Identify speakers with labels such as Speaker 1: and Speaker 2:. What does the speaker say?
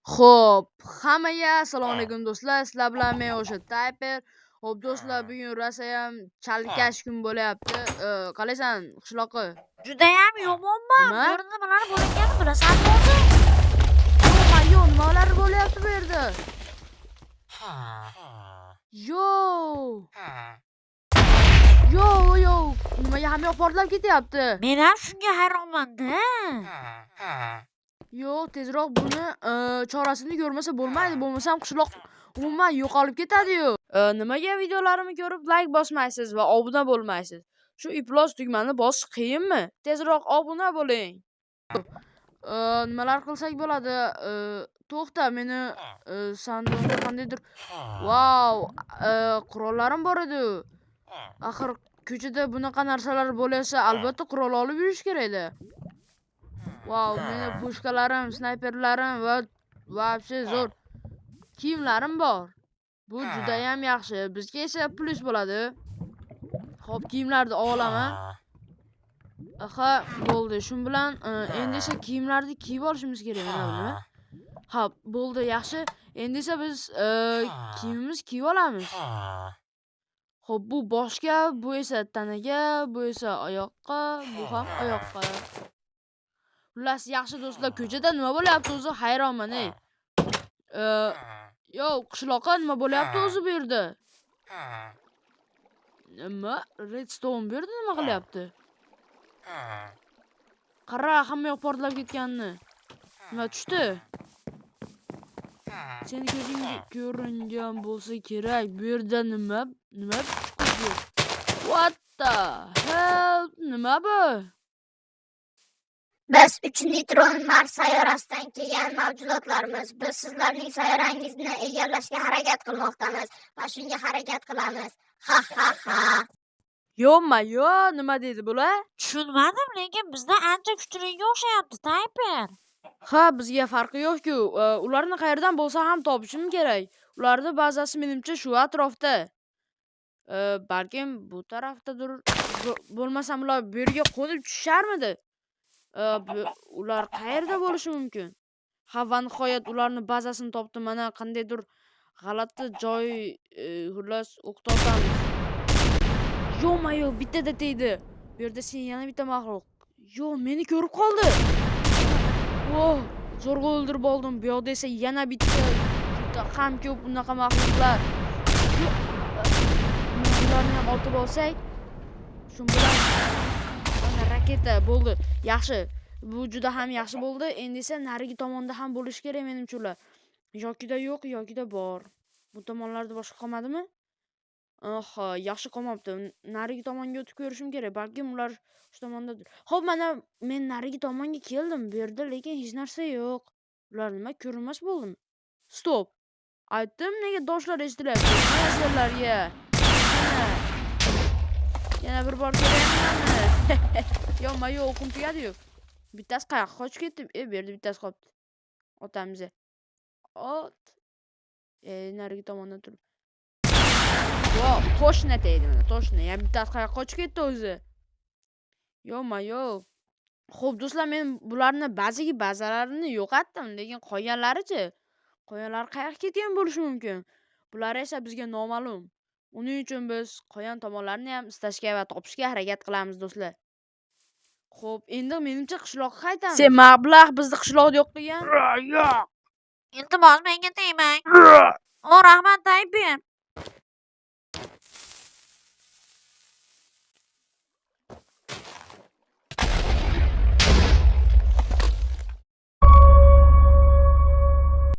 Speaker 1: Xo'p, hammaga assalomu alaykum do'stlar. Sizlar bilan men o'sha Tayper. Xo'p do'stlar, bugun rosayam chalkash kun bo'lyapti. Qalaysan, qishloqi?
Speaker 2: Judayam yomonman.
Speaker 1: Nima?
Speaker 2: Bu yerda nimalar bo'layotganini bilasanmi o'zi?
Speaker 1: Yo'q, nimalar bo'lyapti bu yerda? Yo'q. Nimaga hamma yoq portlab ketyapti?
Speaker 2: Men ham shunga hayronman-da.
Speaker 1: Yo'q, tezroq buni chorasini ko'rmasa bo'lmaydi. Bo'lmasam qishloq umuman yo'qolib ketadi-yu. Nimaga videolarimni ko'rib like bosmaysiz va obuna bo'lmaysiz? Shu iflos tugmani bosish qiyinmi? Tezroq obuna bo'ling. Nimalar qilsak bo'ladi? To'xta, meni sandiqda qandaydir qurollarim bor edi. Axir ko'chada bunaqa narsalar bo'layotsa, albatta qurol olib yurish kerak-da. Meni pushkalarim, snayperlarim va вообще zo'r kiyimlarim bor. Bu juda ham yaxshi. Bizga esa plus bo'ladi. Xo'p, kiyimlarni olaman. Aha, bo'ldi. Shu bilan endi esa kiyimlarni kiyib olishimiz kerak, mana buni. Ha, bo'ldi, yaxshi. Endi esa biz kiyimimizni kiyib olamiz. Xo'p, bu boshga, bu esa tanaga, bu esa oyoqqa, bu ham oyoqqa. Xullas, yaxshi do'stlar, ko'chada nima bo'lyapti o'zi hayronman-ey. Qishloqqa nima bo'lyapti o'zi bu yerda? Nima? Redstone bu yerda nima qilyapti? Qara, hamma yoq portlab ketganini. Nima tushdi? Seni ko'zingga ko'ringan bo'lsa kerak. Bu yerda nima chiqdi? What the hell? Nima bu?
Speaker 3: Biz 3 neutron Mars sayyorasidan kelgan mavjudotlarmiz. Biz sizlarning sayyorangizni egallashga harakat qilmoqdamiz va shunga harakat qilamiz. Ha.
Speaker 1: Yo'q, nima deydi bular?
Speaker 2: Tushunmadim, lekin bizda ancha kuchliga o'xshayapti, Tayper.
Speaker 1: Ha, bizga farqi yo'q-ku. Ularni qayerdan bo'lsa ham topishim kerak. Ularning bazasi menimcha shu atrofda. Balkim bu tarafdadir. Bo'lmasam ular bu yerga qo'nib tusharmidi? Ular qayerda bo'lishi mumkin? Ha, va nihoyat ularning bazasini topdim. Mana qandaydir g'alati joy, xullas o'qitamiz. Yo'q, bittada tegdi. Bu yerda sen yana bitta maxluq. Yo'q, meni ko'rib qoldi. Zo'rg'a o'ldirib oldim. Bu yoqda esa yana bitta ham ko'p bunaqa maxluqlar. Ularni ham otib olsak, shu bilan mana raketa bo'ldi. Yaxshi. Bu juda ham yaxshi bo'ldi. Endi esa narigi tomonda ham bo'lish kerak menimcha ular. Yokida yo'q, yokida bor. Bu tomonlarda boshqa qolmadimi? Aha, yaxshi qolmabdi. Narigi tomonga o'tib ko'rishim kerak. Balkim ular shu tomondadir. Xo'p, mana men narigi tomonga keldim. Bu yerda lekin hech narsa yo'q. Ular nima ko'rinmas bo'ldimi? Stop. Aytdim, nega doshlar eshitilyapti? Mana sizlarga. Yana bir bor kelayapman. Yo'q, o'qim tugadi-yu. Bittasi qayoqqa qochib ketdi? Bu yerda bittasi qolibdi. Otamiz. Ot. Narigi tomondan turib. Toshna tegdi mana, toshna. Ya bittasi qayoqqa qochib ketdi o'zi? Yo'q. Xo'p do'stlar, men bularni bazalarini yo'qotdim, lekin qolganlari-chi? Qolganlar qayoqqa ketgan bo'lishi mumkin? Bular esa bizga noma'lum. Uning uchun biz qolgan tomonlarni ham istashga va topishga harakat qilamiz do'stlar. Xo'p, endi menimcha qishloqqa qaytamiz. Sen mablag' bizni qishloqda yo'q degan?
Speaker 2: Iltimos, menga tegmang. Rahmat, Tayper.